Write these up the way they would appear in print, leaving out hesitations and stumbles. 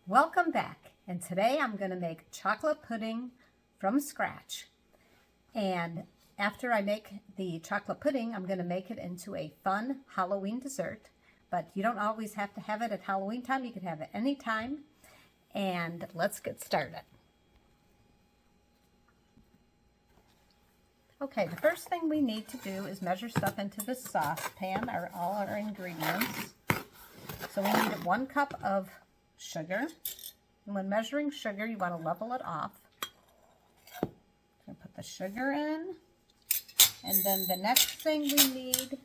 Welcome back, and today I'm going to make chocolate pudding from scratch. And after I make the chocolate pudding, I'm going to make it into a fun Halloween dessert. But you don't always have to have it at Halloween time. You can have it anytime. And let's get started. Okay, the first thing we need to do is measure stuff into the saucepan, all our ingredients. So we need 1 cup of sugar. And when measuring sugar, you want to level it off. So put the sugar in. And then the next thing we need, so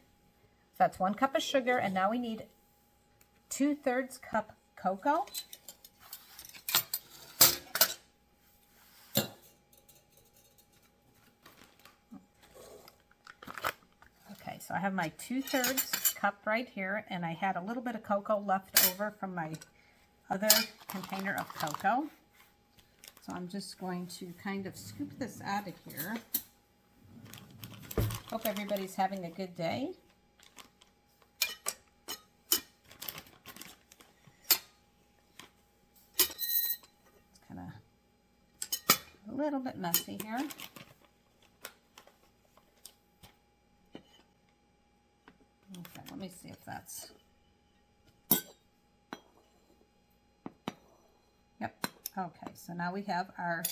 that's 1 cup of sugar, and now we need 2/3 cup cocoa. Okay, so I have my 2/3 cup right here, and I had a little bit of cocoa left over from my other container of cocoa. So I'm just going to kind of scoop this out of here. Hope everybody's having a good day. It's kind of a little bit messy here. Okay, let me see if that's... Yep. Okay, so now we have our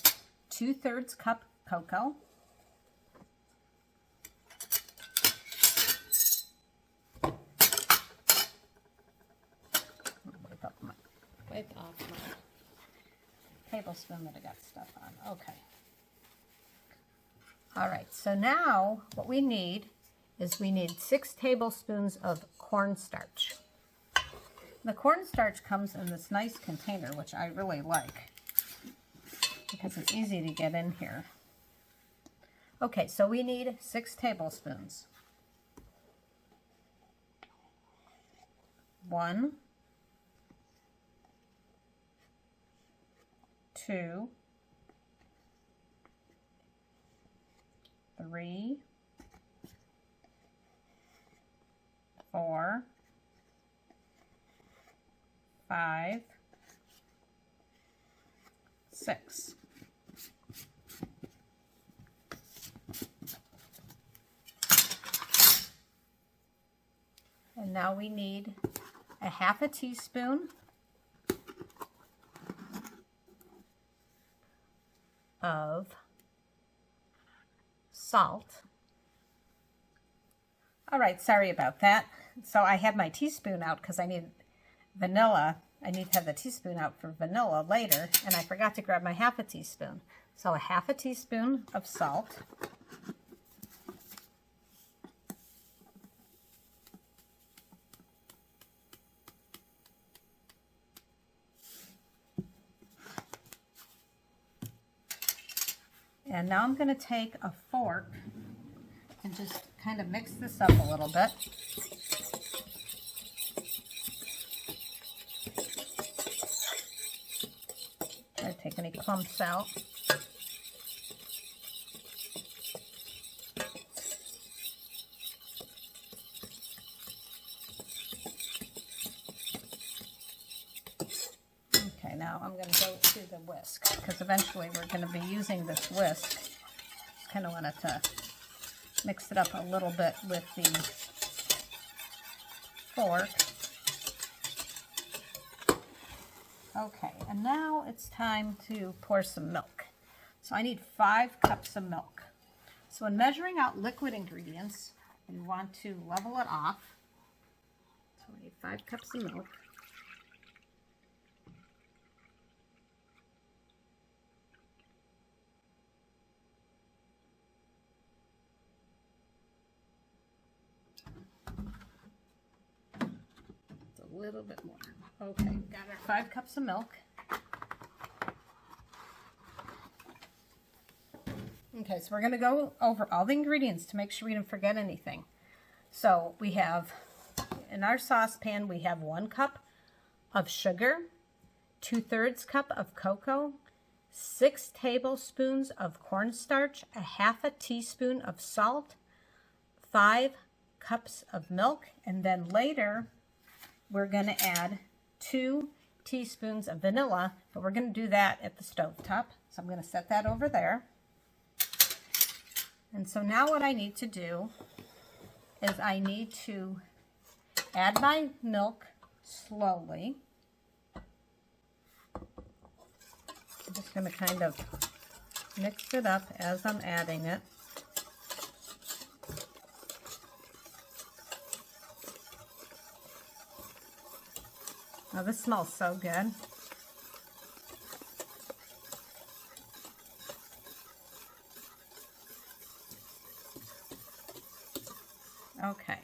2/3 cup cocoa. Wipe off my tablespoon that I got stuff on. Okay. All right, so now what we need is we need 6 tablespoons of cornstarch. The cornstarch comes in this nice container, which I really like because it's easy to get in here. Okay, so we need 6 tablespoons. 1, 2, 3, 4, 5, 6. And now we need a 1/2 teaspoon of salt. All right, sorry about that. So I had my teaspoon out because I need vanilla. I need to have the teaspoon out for vanilla later, and I forgot to grab my 1/2 teaspoon. So a 1/2 teaspoon of salt. And now I'm going to take a fork and just kind of mix this up a little bit. Try to take any clumps out. Okay, now I'm going to go to the whisk because eventually we're going to be using this whisk. Just kind of wanted to mix it up a little bit with the fork. Okay, and now it's time to pour some milk. So I need 5 cups of milk. So when measuring out liquid ingredients, you want to level it off. So I need 5 cups of milk. A little bit more. Okay, got our 5 cups of milk. Okay, so we're going to go over all the ingredients to make sure we didn't forget anything. So we have, in our saucepan, we have 1 cup of sugar, 2/3 cup of cocoa, 6 tablespoons of cornstarch, a 1/2 teaspoon of salt, 5 cups of milk, and then later we're going to add 2 teaspoons of vanilla, but we're going to do that at the stove top. So I'm going to set that over there. And so now what I need to do is I need to add my milk slowly. I'm just going to kind of mix it up as I'm adding it. Oh, this smells so good. Okay,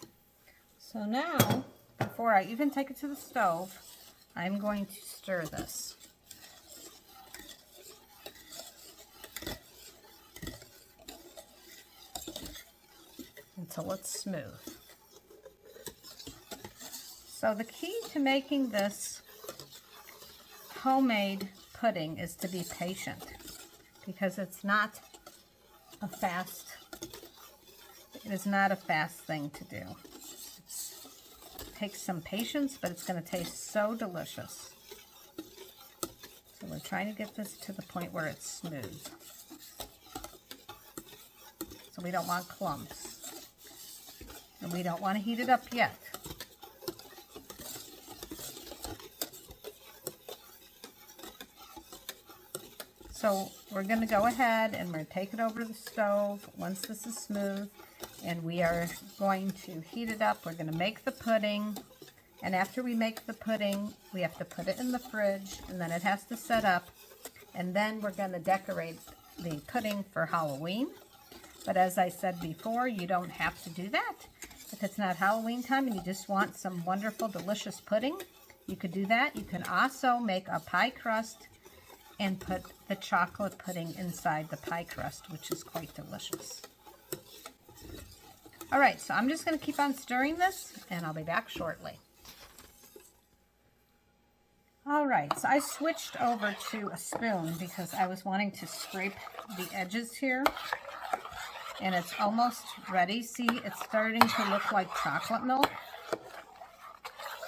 so now, before I even take it to the stove, I'm going to stir this. Until it's smooth. So the key to making this homemade pudding is to be patient, because it is not a fast thing to do. It takes some patience, but it's going to taste so delicious. So we're trying to get this to the point where it's smooth. So we don't want clumps. And we don't want to heat it up yet. So we're going to go ahead and we're going to take it over to the stove once this is smooth, and we are going to heat it up. We're going to make the pudding, and after we make the pudding, we have to put it in the fridge, and then it has to set up, and then we're going to decorate the pudding for Halloween. But as I said before, you don't have to do that. If it's not Halloween time and you just want some wonderful, delicious pudding, you could do that. You can also make a pie crust and put the chocolate pudding inside the pie crust, which is quite delicious. All right, so I'm just going to keep on stirring this, and I'll be back shortly. All right, so I switched over to a spoon because I was wanting to scrape the edges here, and it's almost ready. See, it's starting to look like chocolate milk.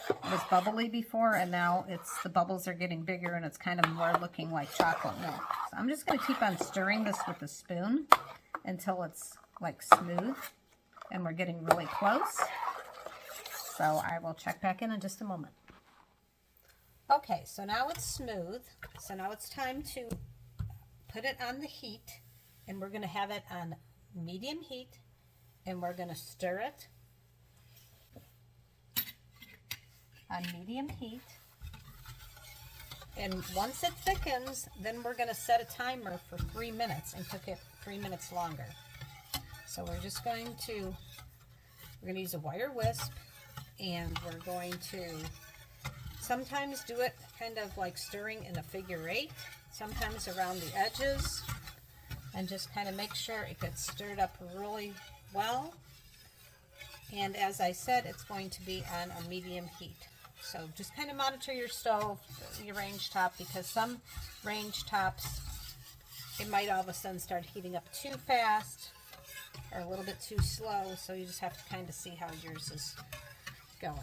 It was bubbly before, and now the bubbles are getting bigger, and it's kind of more looking like chocolate milk. So I'm just going to keep on stirring this with a spoon until it's like smooth, and we're getting really close. So I will check back in just a moment. Okay, so now it's smooth. So now it's time to put it on the heat, and we're going to have it on medium heat, and we're going to stir it on medium heat. And once it thickens, then we're going to set a timer for 3 minutes and cook it 3 minutes longer. So we're just going to, use a wire whisk, and we're going to sometimes do it kind of like stirring in a figure 8, sometimes around the edges, and just kind of make sure it gets stirred up really well. And as I said, it's going to be on a medium heat. So just kind of monitor your stove, your range top, because some range tops, it might all of a sudden start heating up too fast or a little bit too slow. So you just have to kind of see how yours is going.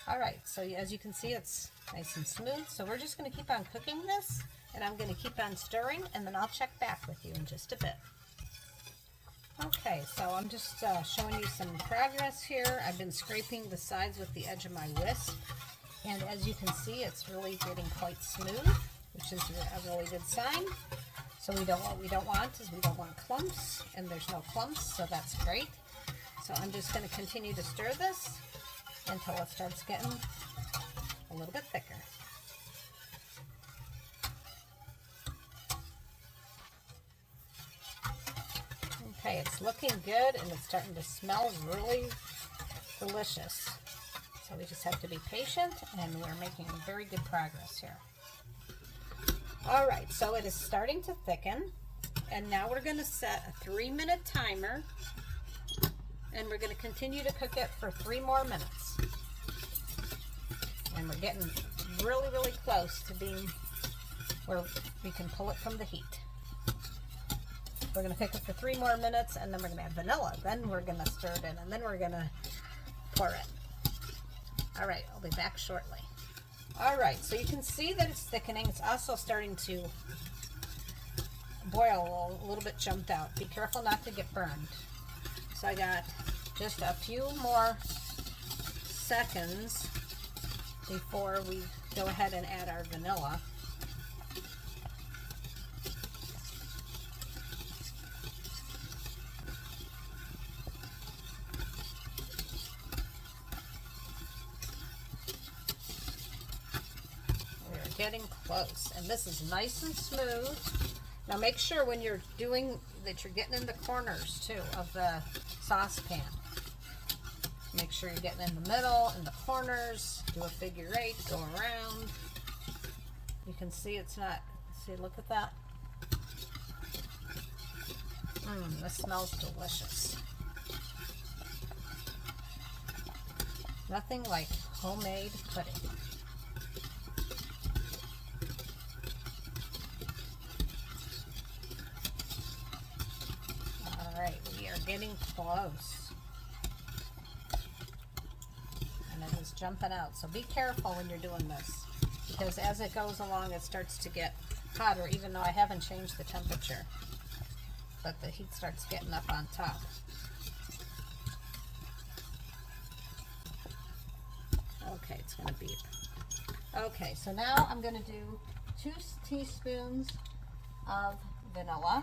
All right, so as you can see, it's nice and smooth. So we're just going to keep on cooking this, and I'm going to keep on stirring, and then I'll check back with you in just a bit. Okay, so I'm just showing you some progress here. I've been scraping the sides with the edge of my whisk, and as you can see, it's really getting quite smooth, which is a really good sign. So what we don't want is we don't want clumps, and there's no clumps, so that's great. So I'm just going to continue to stir this until it starts getting a little bit thicker. Okay, it's looking good, and it's starting to smell really delicious. So we just have to be patient, and we're making very good progress here. All right, so it is starting to thicken, and now we're going to set a 3-minute timer, and we're going to continue to cook it for 3 more minutes. And we're getting really, really close to being where we can pull it from the heat. We're going to cook it for 3 more minutes, and then we're going to add vanilla. Then we're going to stir it in, and then we're going to pour it. All right, I'll be back shortly. All right, so you can see that it's thickening. It's also starting to boil a little bit, jumped out. Be careful not to get burned. So I got just a few more seconds before we go ahead and add our vanilla. We're getting close, and this is nice and smooth. Now make sure when you're doing that you're getting in the corners too of the saucepan. Make sure you're getting in the middle, in the corners, do a figure 8, go around. You can see it's not, see, look at that. This smells delicious. Nothing like homemade pudding. All right, we are getting close. And it is jumping out. So be careful when you're doing this, because as it goes along, it starts to get hotter, even though I haven't changed the temperature. But the heat starts getting up on top. Okay, it's going to beep. Okay, so now I'm going to do 2 teaspoons of vanilla.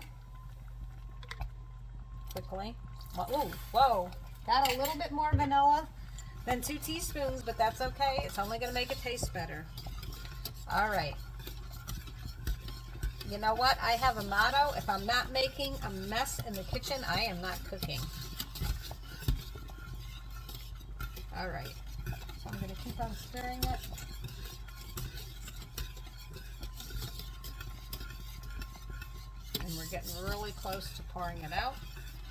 Quickly. Oh, whoa. Got a little bit more vanilla than 2 teaspoons, but that's okay. It's only going to make it taste better. All right. You know what? I have a motto. If I'm not making a mess in the kitchen, I am not cooking. All right. So I'm going to keep on stirring it. And we're getting really close to pouring it out.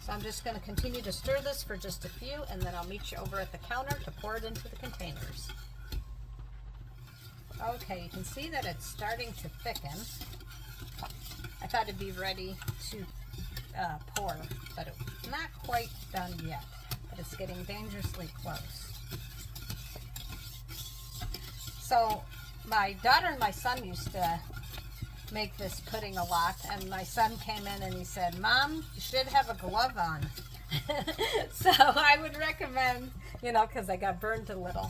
So I'm just going to continue to stir this for just a few, and then I'll meet you over at the counter to pour it into the containers. Okay, you can see that it's starting to thicken. I thought it'd be ready to pour, but it's not quite done yet. But it's getting dangerously close. So my daughter and my son used to make this pudding a lot, and my son came in and he said, "Mom, you should have a glove on." So I would recommend, you know, because I got burned a little.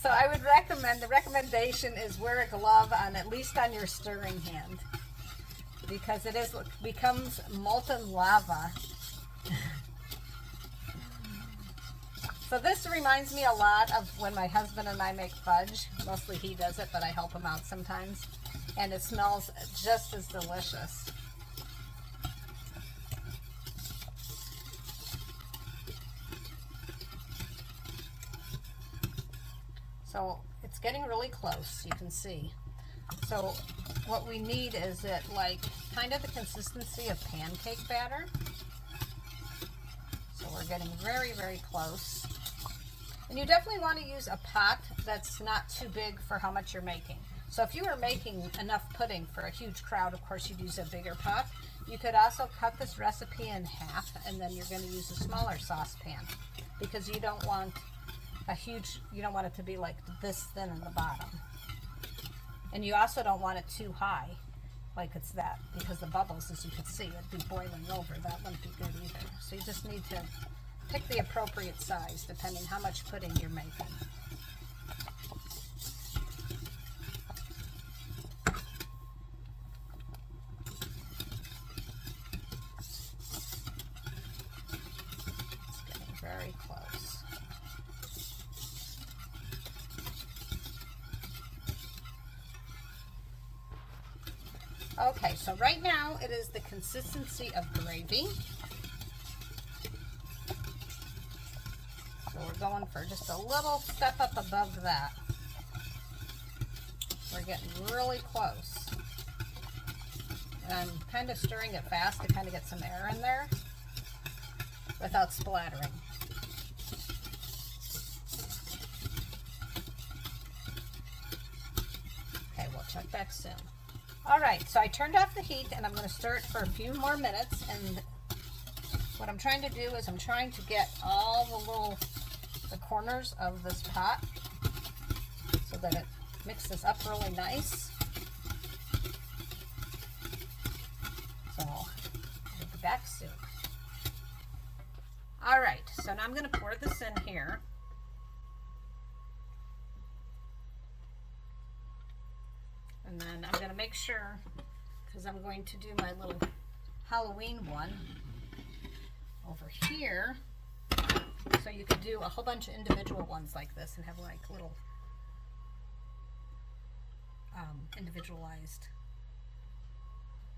So I would recommend, the recommendation is wear a glove on, at least on your stirring hand, because it becomes molten lava. So this reminds me a lot of when my husband and I make fudge. Mostly he does it, but I help him out sometimes. And it smells just as delicious. So it's getting really close, you can see. So what we need is it like kind of the consistency of pancake batter. So we're getting very, very close. And you definitely want to use a pot that's not too big for how much you're making. So if you were making enough pudding for a huge crowd, of course you'd use a bigger pot. You could also cut this recipe in half, and then you're going to use a smaller saucepan, because you don't want you don't want it to be like this thin in the bottom. And you also don't want it too high, like it's that, because the bubbles, as you can see, would be boiling over. That wouldn't be good either. So you just need to pick the appropriate size depending how much pudding you're making. It's getting very close. Okay, so right now it is the consistency of gravy. So we're going for just a little step up above that. We're getting really close. And I'm kind of stirring it fast to kind of get some air in there without splattering. Okay, we'll check back soon. All right, so I turned off the heat, and I'm going to stir it for a few more minutes. And what I'm trying to do is I'm trying to get all the corners of this pot so that it mix this up really nice. So, we'll be back soon. All right, so now I'm going to pour this in here. And then I'm going to make sure, because I'm going to do my little Halloween one over here. So you could do a whole bunch of individual ones like this and have like little individualized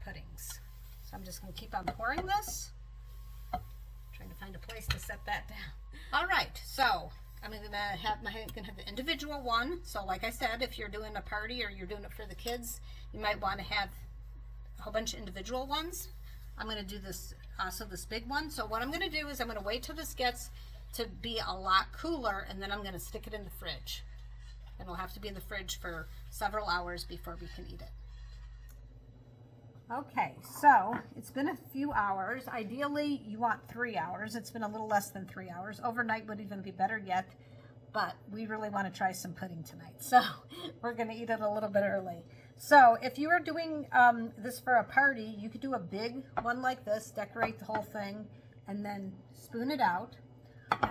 puddings. So I'm just going to keep on pouring this. Trying to find a place to set that down. All right, so I'm going to have the individual one. So like I said, if you're doing a party or you're doing it for the kids, you might want to have a whole bunch of individual ones. I'm going to do this also this big one. So what I'm going to do is I'm going to wait till this gets to be a lot cooler, and then I'm going to stick it in the fridge. And it'll have to be in the fridge for several hours before we can eat it. Okay, so it's been a few hours. Ideally, you want 3 hours. It's been a little less than 3 hours. Overnight would even be better yet, but we really want to try some pudding tonight. So we're going to eat it a little bit early. So if you are doing this for a party, you could do a big one like this, decorate the whole thing, and then spoon it out.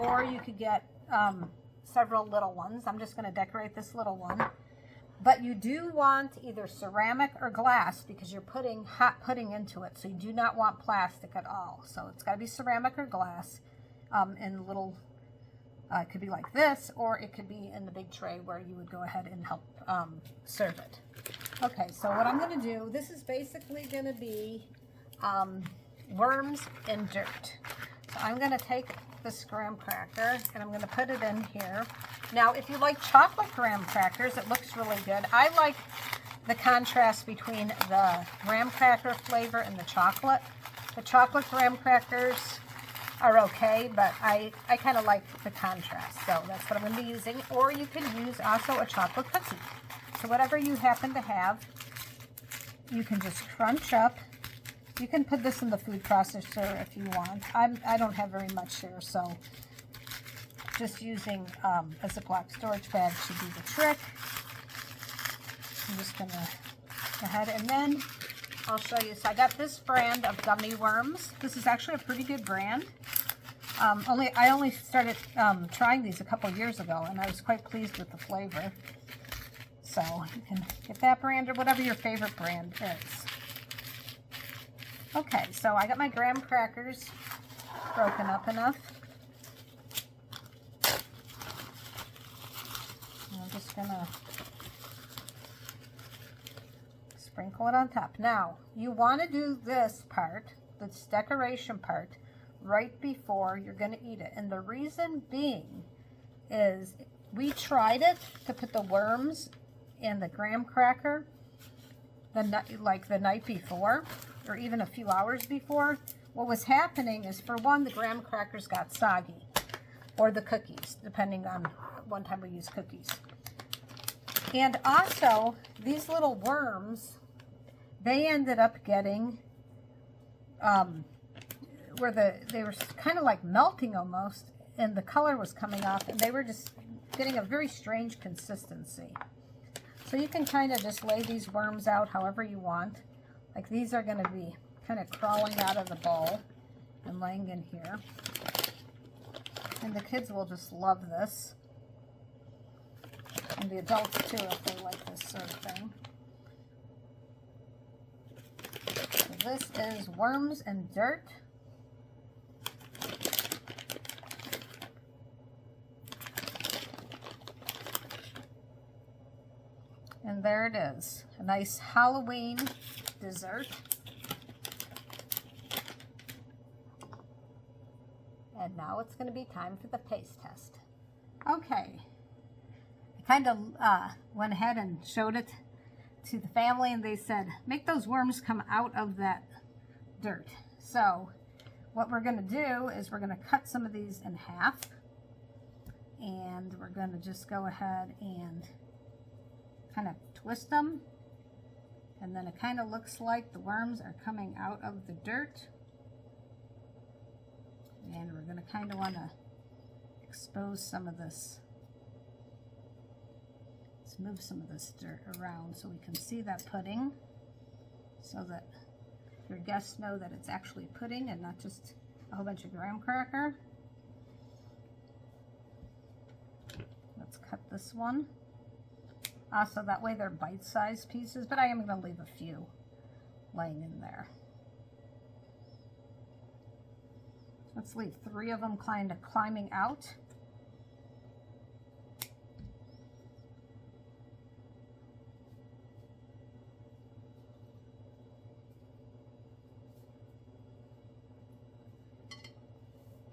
Or you could get several little ones. I'm just going to decorate this little one. But you do want either ceramic or glass because you're putting hot pudding into it. So you do not want plastic at all. So it's got to be ceramic or glass in little, it could be like this, or it could be in the big tray where you would go ahead and help serve it. Okay, so what I'm going to do, this is basically going to be worms and dirt. So I'm going to take this graham cracker and I'm going to put it in here. Now, if you like chocolate graham crackers, it looks really good. I like the contrast between the graham cracker flavor and the chocolate. The chocolate graham crackers are okay, but I kind of like the contrast. So that's what I'm going to be using. Or you can use also a chocolate cookie. So whatever you happen to have, you can just crunch up. You can put this in the food processor if you want. I don't have very much here, so just using a Ziploc storage bag should do the trick. I'm just going to go ahead and then I'll show you. So I got this brand of gummy worms. This is actually a pretty good brand. I only started trying these a couple years ago, and I was quite pleased with the flavor. So you can get that brand or whatever your favorite brand is. Okay, so I got my graham crackers broken up enough. I'm just gonna sprinkle it on top. Now, you want to do this part, this decoration part, right before you're going to eat it. And the reason being is we tried it to put the worms in the graham cracker the night before, or even a few hours before. What was happening is, for one, the graham crackers got soggy, or the cookies, depending on one time we use cookies. And also, these little worms, they ended up getting where they were kind of like melting almost, and the color was coming off, and they were just getting a very strange consistency. So you can kind of just lay these worms out however you want. Like, these are going to be kind of crawling out of the bowl and laying in here. And the kids will just love this. And the adults too, if they like this sort of thing. So this is worms and dirt. And there it is, a nice Halloween dessert. And now it's going to be time for the taste test. Okay, I kind of went ahead and showed it to the family, and they said, make those worms come out of that dirt. So what we're going to do is we're going to cut some of these in half, and we're going to just go ahead and kind of twist them, and then it kind of looks like the worms are coming out of the dirt. And we're going to kind of want to expose some of this move some of this dirt around so we can see that pudding, so that your guests know that it's actually pudding and not just a whole bunch of graham cracker. Let's cut this one. Also, that way they're bite-sized pieces, but I am going to leave a few laying in there. Let's leave 3 of them kind of climbing out.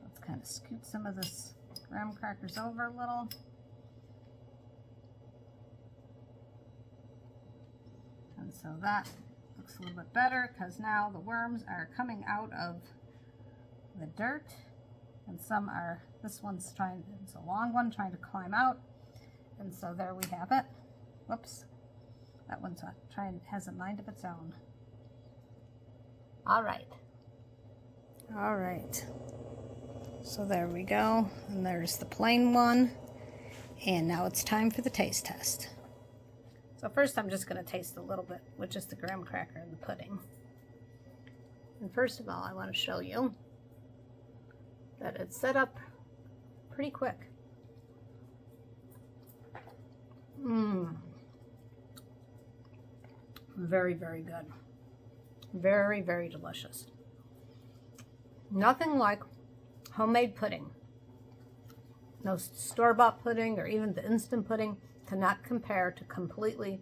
Let's kind of scoot some of this graham crackers over a little. And so that looks a little bit better because now the worms are coming out of the dirt, and some are, this one's trying, it's a long one trying to climb out, and so there we have it. Whoops, that one's trying, has a mind of its own. All right, so there we go, and there's the plain one, and now it's time for the taste test. So first I'm just going to taste a little bit with just the graham cracker and the pudding. And first of all, I want to show you that it's set up pretty quick. Very, very good. Very, very delicious. Nothing like homemade pudding. No store-bought pudding or even the instant pudding cannot compare to completely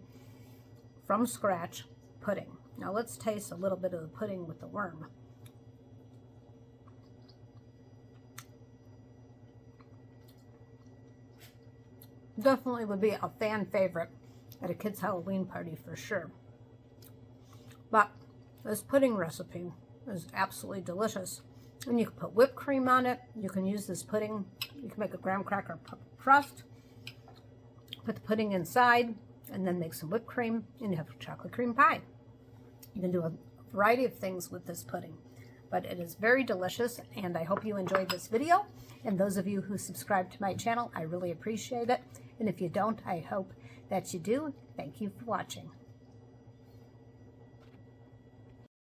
from scratch pudding. Now let's taste a little bit of the pudding with the worm. Definitely would be a fan favorite at a kid's Halloween party for sure. But this pudding recipe is absolutely delicious. And you can put whipped cream on it. You can use this pudding. You can make a graham cracker crust, put the pudding inside, and then make some whipped cream, and you have chocolate cream pie. You can do a variety of things with this pudding. But it is very delicious, and I hope you enjoyed this video. And those of you who subscribe to my channel, I really appreciate it. And if you don't, I hope that you do. Thank you for watching.